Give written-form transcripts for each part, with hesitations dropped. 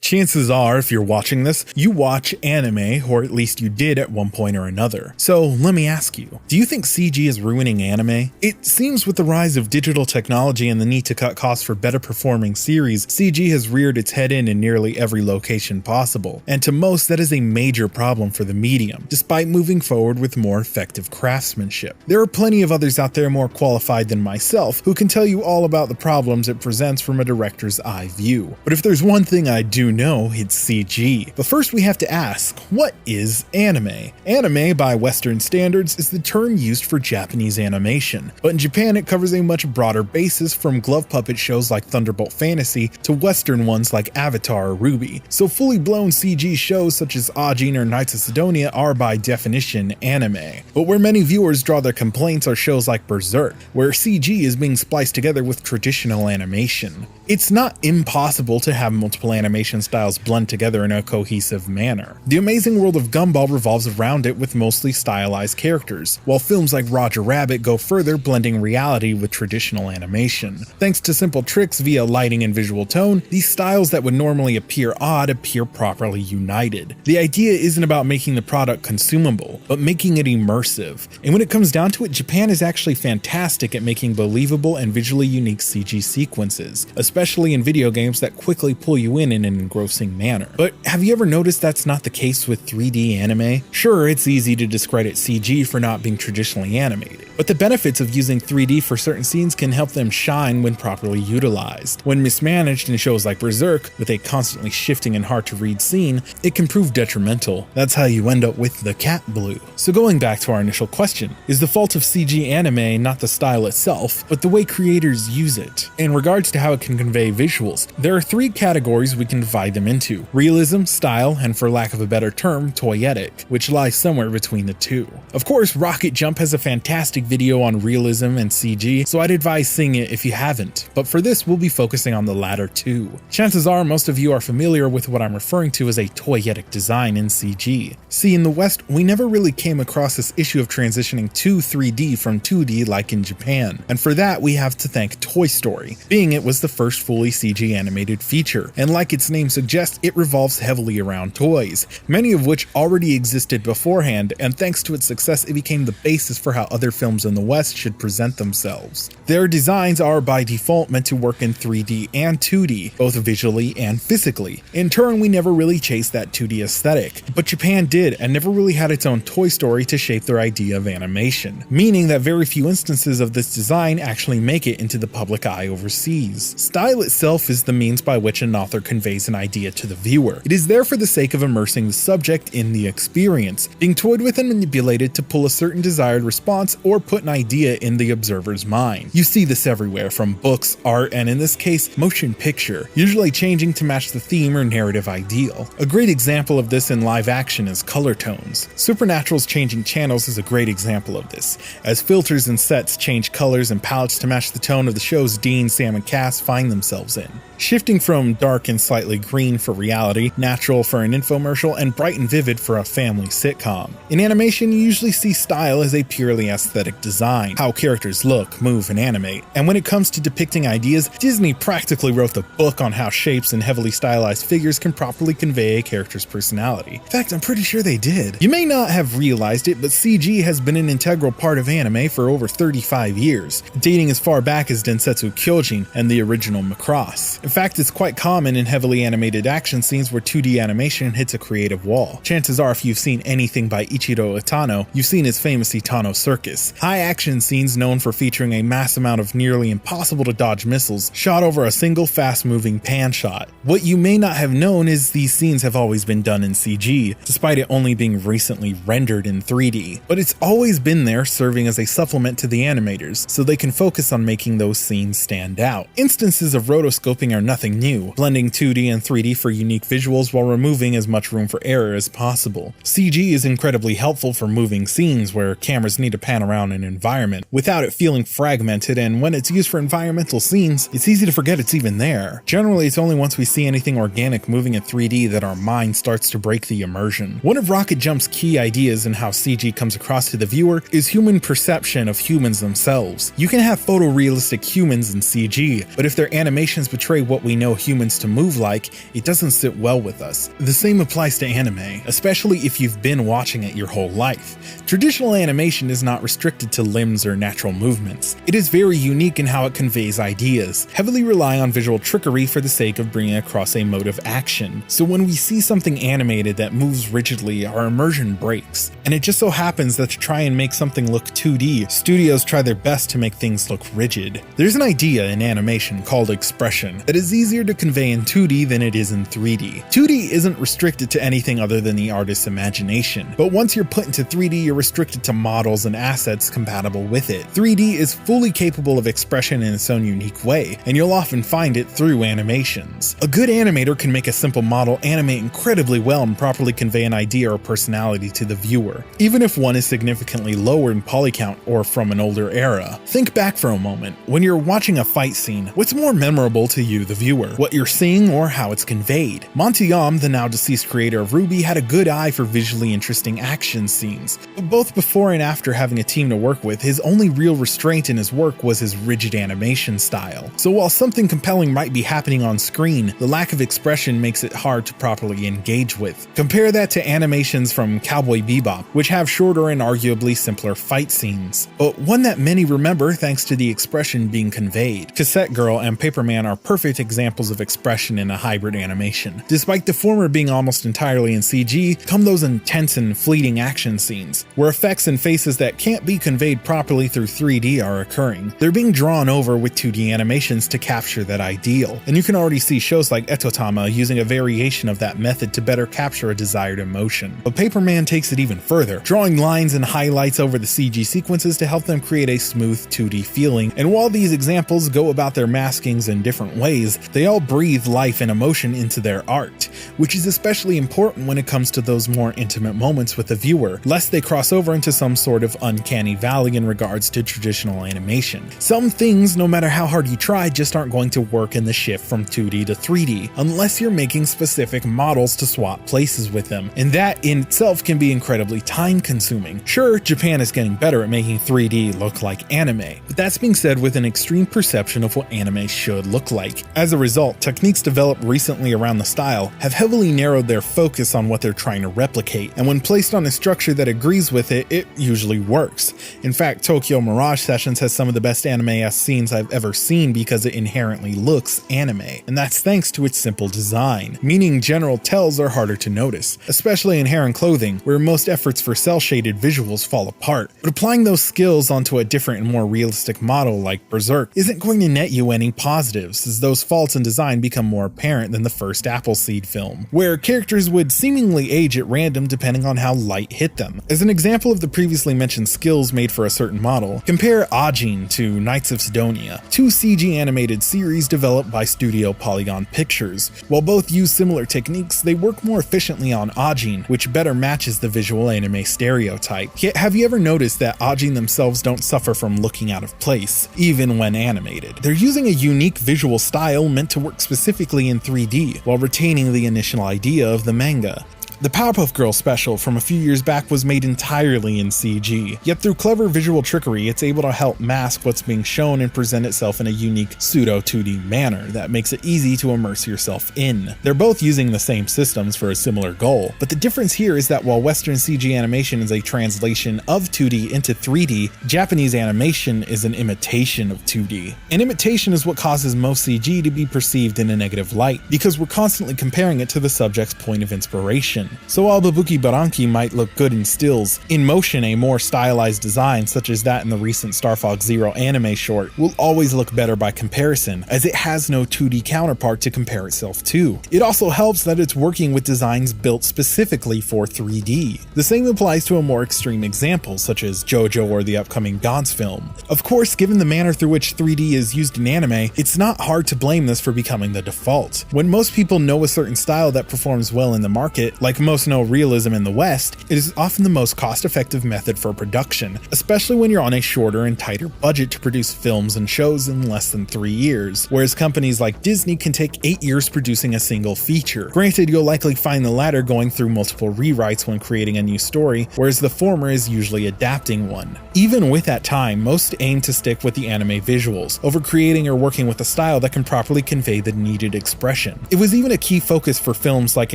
Chances are, if you're watching this, you watch anime, or at least you did at one point or another. So let me ask you, do you think CG is ruining anime? It seems with the rise of digital technology and the need to cut costs for better performing series, CG has reared its head in nearly every location possible, and to most that is a major problem for the medium, despite moving forward with more effective craftsmanship. There are plenty of others out there more qualified than myself who can tell you all about the problems it presents from a director's eye view. But if there's one thing I do know, it's CG. But first we have to ask, what is anime? Anime, by Western standards, is the term used for Japanese animation, but in Japan it covers a much broader basis, from glove puppet shows like Thunderbolt Fantasy to Western ones like Avatar or Ruby. So fully blown CG shows such as Ajin or Knights of Sidonia are by definition anime. But where many viewers draw their complaints are shows like Berserk, where CG is being spliced together with traditional animation. It's not impossible to have multiple animation styles blend together in a cohesive manner. The amazing world of Gumball revolves around it with mostly stylized characters, while films like Roger Rabbit go further, blending reality with traditional animation. Thanks to simple tricks via lighting and visual tone, these styles that would normally appear odd appear properly united. The idea isn't about making the product consumable, but making it immersive. And when it comes down to it, Japan is actually fantastic at making believable and visually unique CG sequences, especially in video games that quickly pull you in an engrossing manner. But have you ever noticed that's not the case with 3D anime? Sure, it's easy to discredit CG for not being traditionally animated, but the benefits of using 3D for certain scenes can help them shine when properly utilized. When mismanaged in shows like Berserk, with a constantly shifting and hard to read scene, it can prove detrimental. That's how you end up with the cat blue. So going back to our initial question, is the fault of CG anime not the style itself, but the way creators use it? In regards to how it can convey visuals, there are three categories we can divide them into: realism, style, and for lack of a better term, toyetic, which lies somewhere between the two. Of course, Rocket Jump has a fantastic video on realism and CG, so I'd advise seeing it if you haven't, but for this we'll be focusing on the latter two. Chances are most of you are familiar with what I'm referring to as a toyetic design in CG. See, in the West, we never really came across this issue of transitioning to 3D from 2D like in Japan, and for that we have to thank Toy Story, being it was the first fully CG animated feature, and like its name suggests, it revolves heavily around toys, many of which already existed beforehand, and thanks to its success it became the basis for how other films in the West should present themselves. Their designs are by default meant to work in 3D and 2D, both visually and physically. In turn, we never really chased that 2D aesthetic, but Japan did and never really had its own Toy Story to shape their idea of animation, meaning that very few instances of this design actually make it into the public eye overseas. Style itself is the means by which an author conveys an idea to the viewer. It is there for the sake of immersing the subject in the experience, being toyed with and manipulated to pull a certain desired response or put an idea in the observer's mind. You see this everywhere, from books, art, and in this case, motion picture, usually changing to match the theme or narrative ideal. A great example of this in live action is color tones. Supernatural's changing channels is a great example of this, as filters and sets change colors and palettes to match the tone of the shows Dean, Sam, and Cass find themselves in. Shifting from dark and slightly green for reality, natural for an infomercial, and bright and vivid for a family sitcom. In animation, you usually see style as a purely aesthetic design, how characters look, move, and animate. And when it comes to depicting ideas, Disney practically wrote the book on how shapes and heavily stylized figures can properly convey a character's personality. In fact, I'm pretty sure they did. You may not have realized it, but CG has been an integral part of anime for over 35 years, dating as far back as Densetsu Kyojin and the original Macross. In fact, it's quite common in heavily animated action scenes where 2D animation hits a creative wall. Chances are if you've seen anything by Ichiro Itano, you've seen his famous Itano Circus. High action scenes known for featuring a mass amount of nearly impossible to dodge missiles shot over a single fast moving pan shot. What you may not have known is these scenes have always been done in CG, despite it only being recently rendered in 3D. But it's always been there, serving as a supplement to the animators, so they can focus on making those scenes stand out. Instances of rotoscoping are nothing new, blending 2D and 3D for unique visuals while removing as much room for error as possible. CG is incredibly helpful for moving scenes where cameras need to pan around an environment without it feeling fragmented, and when it's used for environmental scenes, it's easy to forget it's even there. Generally, it's only once we see anything organic moving in 3D that our mind starts to break the immersion. One of Rocket Jump's key ideas in how CG comes across to the viewer is human perception of humans themselves. You can have photorealistic humans in CG, but if their animations betray what we know humans to move like, it doesn't sit well with us. The same applies to anime, especially if you've been watching it your whole life. Traditional animation is not restricted to limbs or natural movements. It is very unique in how it conveys ideas, heavily relying on visual trickery for the sake of bringing across a mode of action. So when we see something animated that moves rigidly, our immersion breaks. And it just so happens that to try and make something look 2D, studios try their best to make things look rigid. There's an idea in animation called expression that is easier to convey in 2D than it is in 3D. 2D isn't restricted to anything other than the artist's imagination, but once you're put into 3D, you're restricted to models and assets compatible with it. 3D is fully capable of expression in its own unique way, and you'll often find it through animations. A good animator can make a simple model animate incredibly well and properly convey an idea or personality to the viewer, even if one is significantly lower in poly count or from an older era. Think back for a moment. When you're watching a fight scene, what's more memorable to you, the viewer? What you're seeing or how it's conveyed? Monty-Yam, the now deceased creator of RWBY, had a good eye for visually interesting action scenes. But both before and after having a team to work with, his only real restraint in his work was his rigid animation style. So while something compelling might be happening on screen, the lack of expression makes it hard to properly engage with. Compare that to animations from Cowboy Bebop, which have shorter and arguably simpler fight scenes, but one that many remember thanks to the expression being conveyed. Cassette Girl and Paperman are perfect examples of expression in a hybrid animation. Despite the former being almost entirely in CG, come those intense and fleeting action scenes, where effects and faces that can't be conveyed properly through 3D are occurring. They're being drawn over with 2D animations to capture that ideal, and you can already see shows like Etotama using a variation of that method to better capture a desired emotion. But Paperman takes it even further, drawing lines and highlights over the CG sequences to help them create a smooth 2D feeling, and while these examples go about their maskings in different ways, they all breathe life and emotion into their art, which is especially important when it comes to those more intimate moments with the viewer, lest they cross over into some sort of uncanny valley in regards to traditional animation. Some things, no matter how hard you try, just aren't going to work in the shift from 2D to 3D, unless you're making specific models to swap places with them, and that in itself can be incredibly time consuming. Sure, Japan is getting better at making 3D look like anime, but that's being said with an extreme perception of what anime should look like. As a result, techniques developed recently around the style have heavily narrowed their focus on what they're trying to replicate, and when placed on a structure that agrees with it, it usually works. In fact, Tokyo Mirage Sessions has some of the best anime-esque scenes I've ever seen because it inherently looks anime, and that's thanks to its simple design, meaning general tells are harder to notice, especially in hair and clothing, where most efforts for cel-shaded visuals fall apart. But applying those skills onto a different and more realistic model like Berserk isn't going to net you any positives, as those faults in design become more apparent than the first Appleseed film, where characters would seemingly age at random depending on how light hit them. As an example of the previously mentioned skills made for a certain model, compare Ajin to Knights of Sidonia, two CG animated series developed by Studio Polygon Pictures. While both use similar techniques, they work more efficiently on Ajin, which better matches the visual anime stereotype. Yet have you ever noticed that Ajin themselves don't suffer from looking out of place, even when animated? They're using a unique visual style meant to work specifically in 3D, while retaining the initial idea of the manga. The Powerpuff Girls special from a few years back was made entirely in CG, yet through clever visual trickery it's able to help mask what's being shown and present itself in a unique pseudo-2D manner that makes it easy to immerse yourself in. They're both using the same systems for a similar goal, but the difference here is that while Western CG animation is a translation of 2D into 3D, Japanese animation is an imitation of 2D. An imitation is what causes most CG to be perceived in a negative light, because we're constantly comparing it to the subject's point of inspiration. So while Babuki Baranki might look good in stills, in motion a more stylized design such as that in the recent Star Fox Zero anime short will always look better by comparison, as it has no 2D counterpart to compare itself to. It also helps that it's working with designs built specifically for 3D. The same applies to a more extreme example such as JoJo or the upcoming Gods film. Of course, given the manner through which 3D is used in anime, it's not hard to blame this for becoming the default. When most people know a certain style that performs well in the market, like Like most know, realism in the West, it is often the most cost-effective method for production, especially when you're on a shorter and tighter budget to produce films and shows in less than 3 years, whereas companies like Disney can take 8 years producing a single feature. Granted, you'll likely find the latter going through multiple rewrites when creating a new story, whereas the former is usually adapting one. Even with that time, most aim to stick with the anime visuals, over creating or working with a style that can properly convey the needed expression. It was even a key focus for films like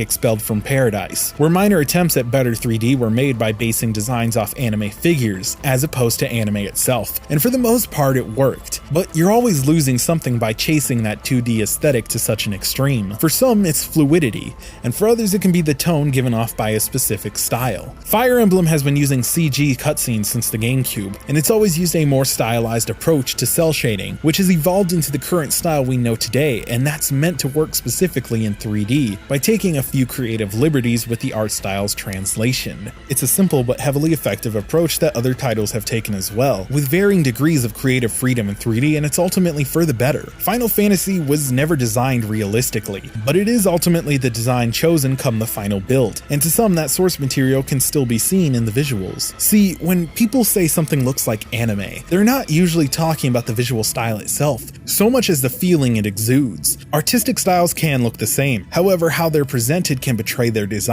Expelled from Paradise, where minor attempts at better 3D were made by basing designs off anime figures, as opposed to anime itself, and for the most part it worked. But you're always losing something by chasing that 2D aesthetic to such an extreme. For some it's fluidity, and for others it can be the tone given off by a specific style. Fire Emblem has been using CG cutscenes since the GameCube, and it's always used a more stylized approach to cell shading, which has evolved into the current style we know today, and that's meant to work specifically in 3D, by taking a few creative liberties with the art style's translation. It's a simple but heavily effective approach that other titles have taken as well, with varying degrees of creative freedom in 3D, and it's ultimately for the better. Final Fantasy was never designed realistically, but it is ultimately the design chosen come the final build, and to some that source material can still be seen in the visuals. See, when people say something looks like anime, they're not usually talking about the visual style itself, so much as the feeling it exudes. Artistic styles can look the same, however how they're presented can betray their design.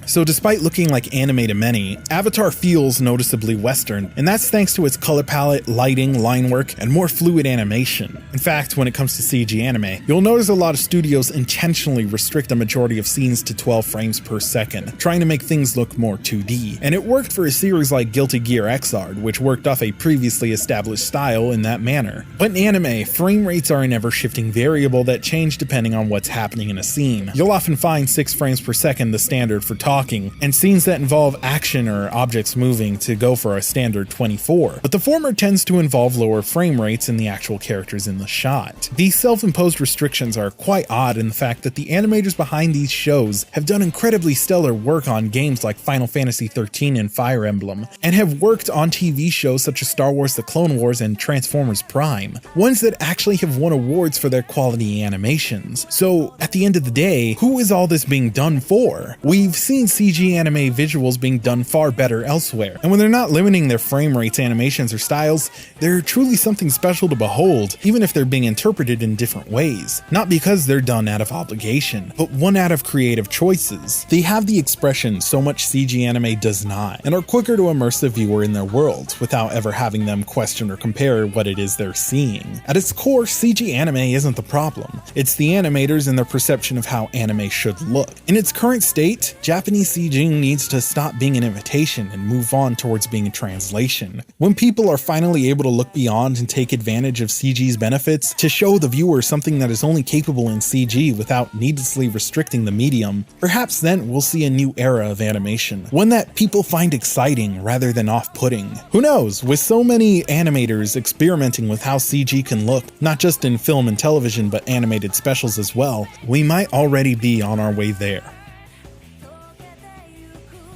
So despite looking like anime to many, Avatar feels noticeably Western, and that's thanks to its color palette, lighting, line work, and more fluid animation. In fact, when it comes to CG anime, you'll notice a lot of studios intentionally restrict a majority of scenes to 12 frames per second, trying to make things look more 2D. And it worked for a series like Guilty Gear Xrd, which worked off a previously established style in that manner. But in anime, frame rates are an ever-shifting variable that change depending on what's happening in a scene. You'll often find 6 frames per second the standard for talking, and scenes that involve action or objects moving to go for a standard 24. But the former tends to involve lower frame rates in the actual characters in the shot. These self-imposed restrictions are quite odd in the fact that the animators behind these shows have done incredibly stellar work on games like Final Fantasy XIII and Fire Emblem, and have worked on TV shows such as Star Wars The Clone Wars and Transformers Prime, ones that actually have won awards for their quality animations. So at the end of the day, who is all this being done for? We've seen CG anime visuals being done far better elsewhere, and when they're not limiting their frame rates, animations, or styles, they're truly something special to behold, even if they're being interpreted in different ways. Not because they're done out of obligation, but one out of creative choices. They have the expression so much CG anime does not, and are quicker to immerse the viewer in their world, without ever having them question or compare what it is they're seeing. At its core, CG anime isn't the problem. It's the animators and their perception of how anime should look. In its current state, Japanese CG needs to stop being an imitation and move on towards being a translation. When people are finally able to look beyond and take advantage of CG's benefits to show the viewer something that is only capable in CG without needlessly restricting the medium, perhaps then we'll see a new era of animation, one that people find exciting rather than off-putting. Who knows, with so many animators experimenting with how CG can look, not just in film and television but animated specials as well, we might already be on our way there.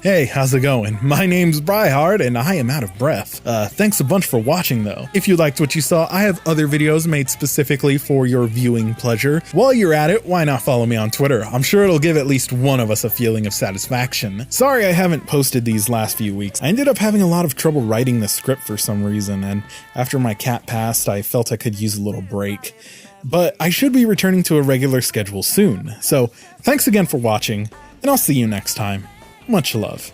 Hey, how's it going? My name's BriHard and I am out of breath. Thanks a bunch for watching though. If you liked what you saw, I have other videos made specifically for your viewing pleasure. While you're at it, why not follow me on Twitter? I'm sure it'll give at least one of us a feeling of satisfaction. Sorry I haven't posted these last few weeks. I ended up having a lot of trouble writing the script for some reason, and after my cat passed, I felt I could use a little break. But I should be returning to a regular schedule soon. So thanks again for watching, and I'll see you next time. Much love.